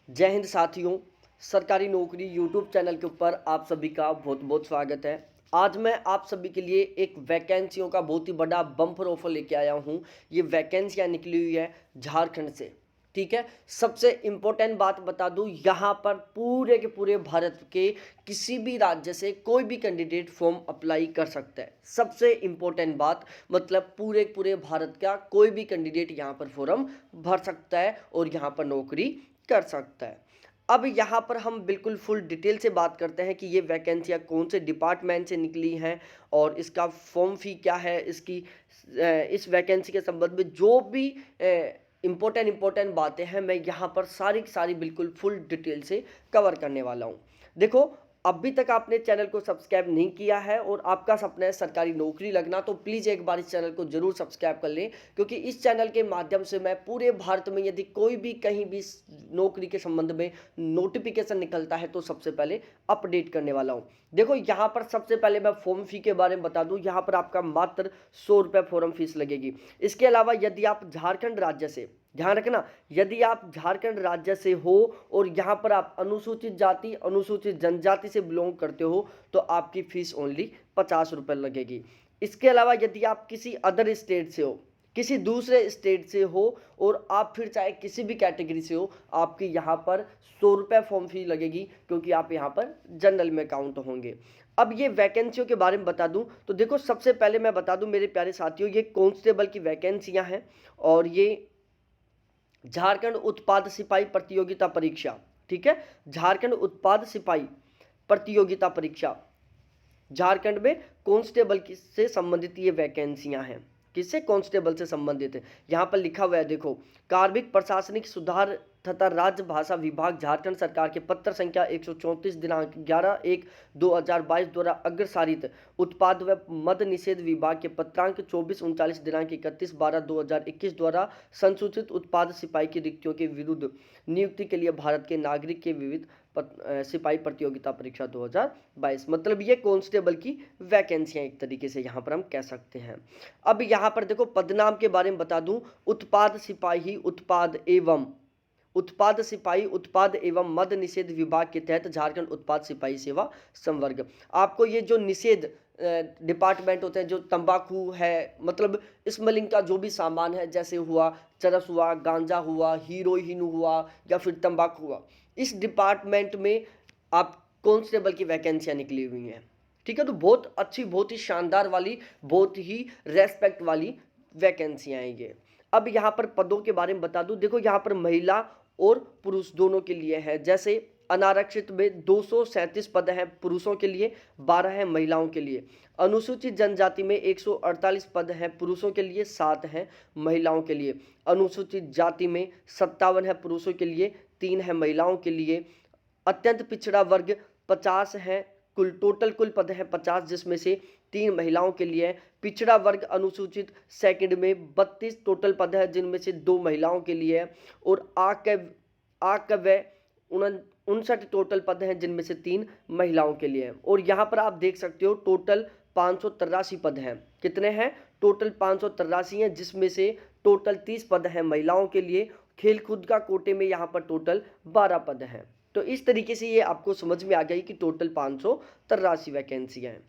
जय हिंद साथियों। सरकारी नौकरी यूट्यूब चैनल के ऊपर आप सभी का बहुत बहुत स्वागत है। आज मैं आप सभी के लिए एक वैकेंसियों का बहुत ही बड़ा बम्पर ऑफर लेके आया हूँ। ये वैकेंसियाँ निकली हुई है झारखंड से। ठीक है, सबसे इम्पोर्टेंट बात बता दूं, यहाँ पर पूरे के पूरे भारत के किसी भी राज्य से कोई भी कैंडिडेट फॉर्म अप्लाई कर सकता है। सबसे इम्पोर्टेंट बात, मतलब पूरे पूरे भारत का कोई भी कैंडिडेट यहाँ पर फॉर्म भर सकता है और यहाँ पर नौकरी कर सकता है। अब यहाँ पर हम बिल्कुल फुल डिटेल से बात करते हैं कि ये वैकेंसियाँ कौन से डिपार्टमेंट से निकली हैं और इसका फॉर्म फी क्या है। इस वैकेंसी के संबंध में जो भी इम्पोर्टेंट बातें हैं, मैं यहाँ पर सारी की सारी बिल्कुल फुल डिटेल से कवर करने वाला हूँ। देखो, अभी तक आपने चैनल को सब्सक्राइब नहीं किया है और आपका सपना है सरकारी नौकरी लगना, तो प्लीज़ एक बार इस चैनल को जरूर सब्सक्राइब कर लें, क्योंकि इस चैनल के माध्यम से मैं पूरे भारत में यदि कोई भी कहीं भी नौकरी के संबंध में नोटिफिकेशन निकलता है तो सबसे पहले अपडेट करने वाला हूँ। देखो, यहाँ पर सबसे पहले मैं फॉर्म फी के बारे में बता दूँ। यहाँ पर आपका मात्र 100 रुपये फॉर्म फीस लगेगी। इसके अलावा यदि आप झारखंड राज्य से, ध्यान रखना, यदि आप झारखंड राज्य से हो और यहाँ पर आप अनुसूचित जाति अनुसूचित जनजाति से बिलोंग करते हो तो आपकी फीस ओनली 50 रुपये लगेगी। इसके अलावा यदि आप किसी अदर स्टेट से हो, किसी दूसरे स्टेट से हो और आप फिर चाहे किसी भी कैटेगरी से हो, आपकी यहाँ पर 100 रुपये फॉर्म फी लगेगी, क्योंकि आप यहाँ पर जनरल में काउंट होंगे। अब ये वैकेंसियों के बारे में बता दूं तो देखो, सबसे पहले मैं बता दूं मेरे प्यारे साथियों, ये कांस्टेबल की वैकेंसियां हैं और ये झारखंड उत्पाद सिपाही प्रतियोगिता परीक्षा। ठीक है, झारखंड उत्पाद सिपाही प्रतियोगिता परीक्षा, झारखंड में कांस्टेबल से संबंधित ये वैकेंसियां हैं। किससे? कांस्टेबल से संबंधित है। यहाँ पर लिखा हुआ है, देखो, कार्मिक प्रशासनिक सुधार तथा राजभाषा विभाग झारखंड सरकार के पत्र संख्या 134 दिनांक 11/1/2022 द्वारा अग्रसारित उत्पाद व मद निषेध विभाग के पत्रांक 2439 दिनांक 31/12/2021 द्वारा संसूचित उत्पाद सिपाही की रिक्तियों के विरुद्ध नियुक्ति के लिए भारत के नागरिक के विविध सिपाही प्रतियोगिता परीक्षा 2022, मतलब ये कांस्टेबल की वैकेंसियां एक तरीके से यहाँ पर हम कह सकते हैं। अब यहाँ पर देखो, पदनाम के बारे में बता दूं, उत्पाद सिपाही उत्पाद सिपाही उत्पाद एवं मद निषेध विभाग के तहत झारखंड उत्पाद सिपाही सेवा संवर्ग। आपको ये जो निषेध डिपार्टमेंट होते हैं, जो तंबाकू है, मतलब स्मगलिंग का जो भी सामान है, जैसे हुआ चरस हुआ, गांजा हुआ, हीरोइन हुआ या फिर तंबाकू हुआ, इस डिपार्टमेंट में आप कांस्टेबल की वैकेंसियां निकली हुई हैं। ठीक है, तो बहुत अच्छी, बहुत ही शानदार वाली, बहुत ही रेस्पेक्ट वाली वैकेंसियां हैं ये। अब यहाँ पर पदों के बारे में बता दूं, देखो यहाँ पर महिला और पुरुष दोनों के लिए है। जैसे अनारक्षित में 237 पद हैं पुरुषों के लिए, 12 हैं महिलाओं के लिए। अनुसूचित जनजाति में 148 पद हैं पुरुषों के लिए, 7 हैं महिलाओं के लिए। अनुसूचित जाति में 57 है पुरुषों के लिए, 3 है महिलाओं के लिए। अत्यंत पिछड़ा वर्ग 50 हैं, टोटल कुल पद हैं 50, जिसमें से 3 महिलाओं के लिए। पिछड़ा वर्ग अनुसूचित सेकंड में 32 टोटल पद है, जिनमें से 2 महिलाओं के लिए है। और आकव्य 59 टोटल पद हैं, जिनमें से 3 महिलाओं के लिए है। और यहाँ पर आप देख सकते हो टोटल 583 पद हैं। कितने हैं? टोटल 583 हैं, जिसमें से टोटल 30 पद हैं महिलाओं के लिए। खेल कूद का कोटे में यहाँ पर टोटल 12 पद हैं। तो इस तरीके से ये आपको समझ में आ गई कि टोटल 583 वैकेंसियाँ हैं।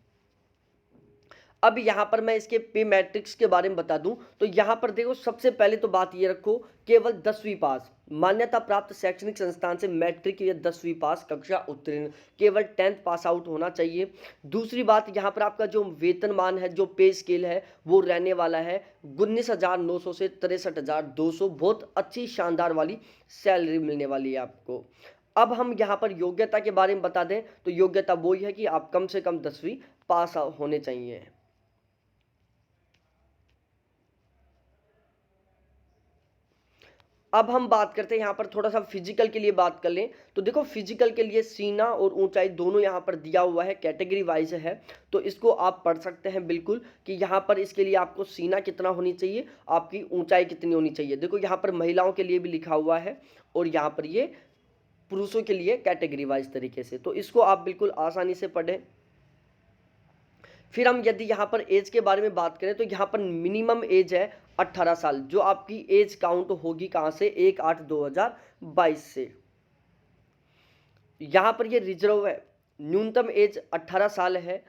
अब यहाँ पर मैं इसके पे मैट्रिक्स के बारे में बता दूं तो यहाँ पर देखो, सबसे पहले तो बात ये रखो, केवल 10वीं पास मान्यता प्राप्त शैक्षणिक संस्थान से मैट्रिक या 10वीं पास कक्षा उत्तीर्ण, केवल 10th पास आउट होना चाहिए। दूसरी बात, यहाँ पर आपका जो वेतनमान है, जो पे स्केल है, वो रहने वाला है 19,900 से 63,200। बहुत अच्छी शानदार वाली सैलरी मिलने वाली है आपको। अब हम यहाँ पर योग्यता के बारे में बता दें तो योग्यता वो ही है कि आप कम से कम 10वीं पास होने चाहिए। अब हम बात करते हैं यहाँ पर थोड़ा सा फिजिकल के लिए बात कर लें तो देखो, फिजिकल के लिए सीना और ऊंचाई दोनों यहाँ पर दिया हुआ है, कैटेगरी वाइज है, तो इसको आप पढ़ सकते हैं बिल्कुल कि यहाँ पर इसके लिए आपको सीना कितना होनी चाहिए, आपकी ऊंचाई कितनी होनी चाहिए। देखो यहाँ पर महिलाओं के लिए भी लिखा हुआ है और यहाँ पर ये पुरुषों के लिए कैटेगरी वाइज तरीके से, तो इसको आप बिल्कुल आसानी से पढ़ें। फिर हम यदि यहाँ पर एज के बारे में बात करें तो यहाँ पर मिनिमम एज है 18 साल, जो आपकी एज काउंट होगी कहाँ से? 1/8/2022 से। यहाँ पर ये रिजर्व है, न्यूनतम एज 18 साल है,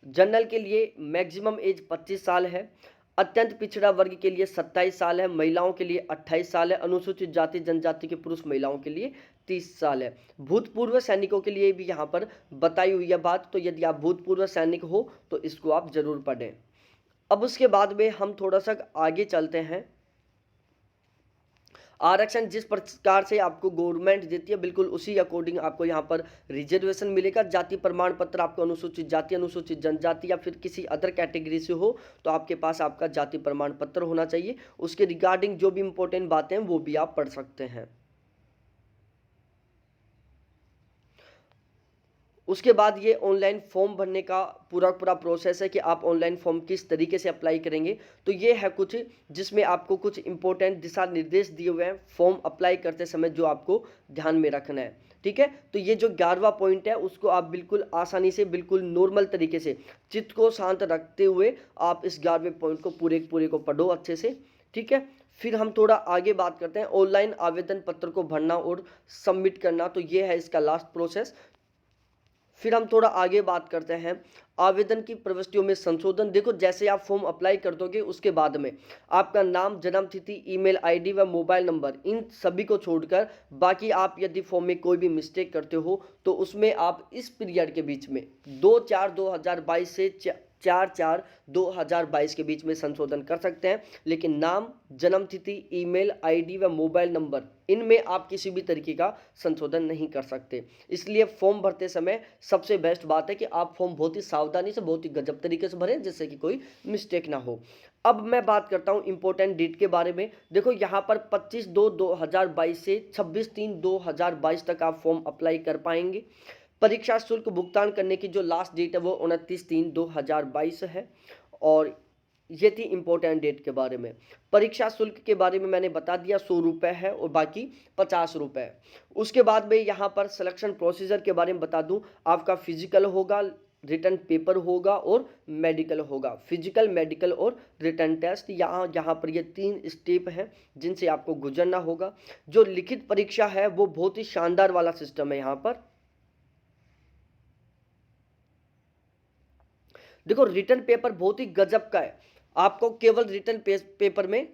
जनरल के लिए मैक्सिमम एज 25 साल है, अत्यंत पिछड़ा वर्ग के लिए 27 साल है, महिलाओं के लिए 28 साल है, अनुसूचित जाति जनजाति के पुरुष महिलाओं के लिए 30 साल है। भूतपूर्व सैनिकों के लिए भी यहाँ पर बताई हुई है बात, तो यदि आप भूतपूर्व सैनिक हो तो इसको आप जरूर पढ़ें। अब उसके बाद में हम थोड़ा सा आगे चलते हैं। आरक्षण जिस प्रकार से आपको गवर्नमेंट देती है बिल्कुल उसी अकॉर्डिंग आपको यहाँ पर रिजर्वेशन मिलेगा। जाति प्रमाण पत्र आपको अनुसूचित जाति, अनुसूचित जनजाति या फिर किसी अदर कैटेगरी से हो तो आपके पास आपका जाति प्रमाण पत्र होना चाहिए। उसके रिगार्डिंग जो भी इंपॉर्टेंट बातें हैं वो भी आप पढ़ सकते हैं। उसके बाद ये ऑनलाइन फॉर्म भरने का पूरा प्रोसेस है कि आप ऑनलाइन फॉर्म किस तरीके से अप्लाई करेंगे। तो ये है कुछ जिसमें आपको कुछ इंपॉर्टेंट दिशा निर्देश दिए हुए हैं फॉर्म अप्लाई करते समय जो आपको ध्यान में रखना है। ठीक है, तो ये जो 11वां पॉइंट है उसको आप बिल्कुल आसानी से बिल्कुल नॉर्मल तरीके से चित्त को शांत रखते हुए आप इस 11वें पॉइंट को पूरे को पढ़ो अच्छे से। ठीक है, फिर हम थोड़ा आगे बात करते हैं ऑनलाइन आवेदन पत्र को भरना और सबमिट करना। तो ये है इसका लास्ट प्रोसेस। फिर हम थोड़ा आगे बात करते हैं आवेदन की प्रविष्टियों में संशोधन। देखो जैसे आप फॉर्म अप्लाई कर दोगे उसके बाद में आपका नाम, जन्म तिथि, ईमेल आईडी व मोबाइल नंबर इन सभी को छोड़कर बाकी आप यदि फॉर्म में कोई भी मिस्टेक करते हो तो उसमें आप इस पीरियड के बीच में 2/4/2022 से 4/4/2022 के बीच में संशोधन कर सकते हैं। लेकिन नाम, जन्म तिथि, ईमेल आईडी व मोबाइल नंबर इनमें आप किसी भी तरीके का संशोधन नहीं कर सकते। इसलिए फॉर्म भरते समय सबसे बेस्ट बात है कि आप फॉर्म बहुत ही सावधानी से, बहुत ही गजब तरीके से भरें जिससे कि कोई मिस्टेक ना हो। अब मैं बात करता हूं इंपॉर्टेंट डेट के बारे में। देखो यहाँ पर 25/2/2022 से 26/3/2022 तक आप फॉर्म अप्लाई कर पाएंगे। परीक्षा शुल्क भुगतान करने की जो लास्ट डेट है वो 29/3/2022 है। और ये थी इंपॉर्टेंट डेट के बारे में। परीक्षा शुल्क के बारे में मैंने बता दिया, 100 रुपये है और बाकी 50 रुपये है। उसके बाद में यहाँ पर सिलेक्शन प्रोसीजर के बारे में बता दूं, आपका फिजिकल होगा, रिटर्न पेपर होगा और मेडिकल होगा। फिजिकल, मेडिकल और रिटर्न टेस्ट, यहाँ पर ये 3 स्टेप हैं जिनसे आपको गुजरना होगा। जो लिखित परीक्षा है वो बहुत ही शानदार वाला सिस्टम है। यहाँ पर देखो रिटर्न पेपर बहुत ही गजब का है। आपको केवल रिटर्न पेपर में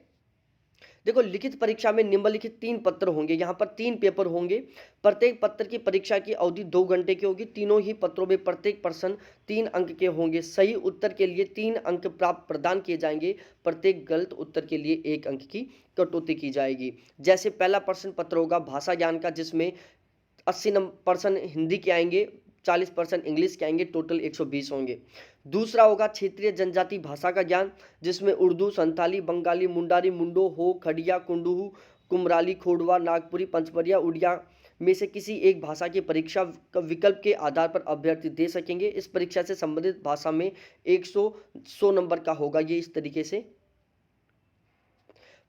देखो लिखित परीक्षा में निम्नलिखित 3 पत्र होंगे। यहाँ पर 3 पेपर होंगे। प्रत्येक पत्र की परीक्षा की अवधि 2 घंटे की होगी। तीनों ही पत्रों में प्रत्येक प्रश्न 3 अंक के होंगे। सही उत्तर के लिए 3 अंक प्रदान किए जाएंगे। प्रत्येक गलत उत्तर के लिए 1 अंक की कटौती की जाएगी। जैसे पहला प्रश्न पत्र होगा भाषा ज्ञान का, जिसमें 80% हिंदी के आएंगे, 40% इंग्लिश के आएंगे, टोटल 120 होंगे। दूसरा होगा क्षेत्रीय जनजाति भाषा का ज्ञान, जिसमें उर्दू, संथाली, बंगाली, मुंडारी, मुंडो, हो, खड़िया, कुंडुहू, कुमराली, खोडवा, नागपुरी, पंचमरिया, उड़िया में से किसी एक भाषा की परीक्षा विकल्प के आधार पर अभ्यर्थी दे सकेंगे। इस परीक्षा से संबंधित भाषा में 100 नंबर का होगा। ये इस तरीके से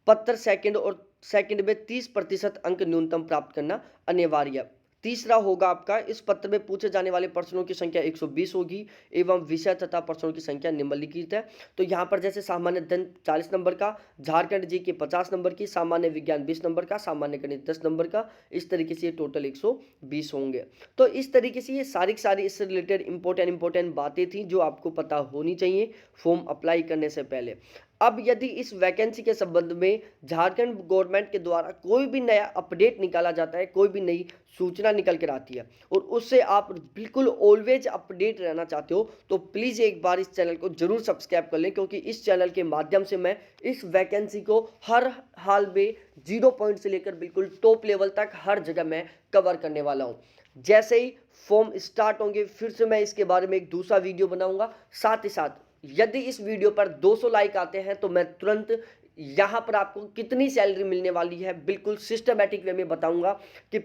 पत्र सेकंड में 30% अंक न्यूनतम प्राप्त करना अनिवार्य। तीसरा होगा आपका, इस पत्र में पूछे जाने वाले प्रश्नों की संख्या 120 होगी एवं विषय तथा प्रश्नों की संख्या निम्नलिखित है। तो यहाँ पर जैसे सामान्य गणित 40 नंबर का, झारखंड जी के 50 नंबर की, सामान्य विज्ञान 20 नंबर का, सामान्य गणित 10 नंबर का, इस तरीके से ये टोटल 120 होंगे। तो इस तरीके से ये सारी इससे रिलेटेड इंपॉर्टेंट बातें थी जो आपको पता होनी चाहिए फॉर्म अप्लाई करने से पहले। अब यदि इस वैकेंसी के संबंध में झारखंड गवर्नमेंट के द्वारा कोई भी नया अपडेट निकाला जाता है, कोई भी नई सूचना निकल कर आती है और उससे आप बिल्कुल ऑलवेज अपडेट रहना चाहते हो तो प्लीज़ एक बार इस चैनल को जरूर सब्सक्राइब कर लें, क्योंकि इस चैनल के माध्यम से मैं इस वैकेंसी को हर हाल में 0 पॉइंट से लेकर बिल्कुल टॉप लेवल तक हर जगह मैं कवर करने वाला हूँ। जैसे ही फॉर्म स्टार्ट होंगे फिर से मैं इसके बारे में एक दूसरा वीडियो बनाऊंगा। साथ ही साथ यदि इस वीडियो पर 200 लाइक आते हैं तो मैं तुरंत यहाँ पर आपको कितनी सैलरी मिलने वाली है बिल्कुल सिस्टमैटिक वे में बताऊंगा कि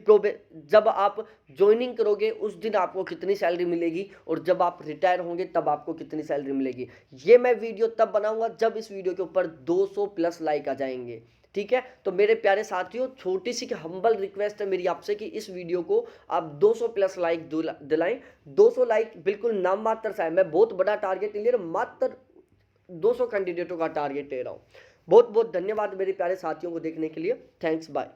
जब आप ज्वाइनिंग करोगे उस दिन आपको कितनी सैलरी मिलेगी और जब आप रिटायर होंगे तब आपको कितनी सैलरी मिलेगी। ये मैं वीडियो तब बनाऊंगा जब इस वीडियो के ऊपर 200+ लाइक आ जाएंगे। ठीक है, तो मेरे प्यारे साथियों छोटी सी हम्बल रिक्वेस्ट है मेरी आपसे कि इस वीडियो को आप 200+ लाइक दिलाएं। 200 लाइक बिल्कुल नाम मात्र सा है, मैं बहुत बड़ा टारगेट नहीं ले रहा, मात्र 200 कैंडिडेटों का टारगेट ले रहा हूं। बहुत बहुत धन्यवाद मेरे प्यारे साथियों को देखने के लिए। Thanks, bye.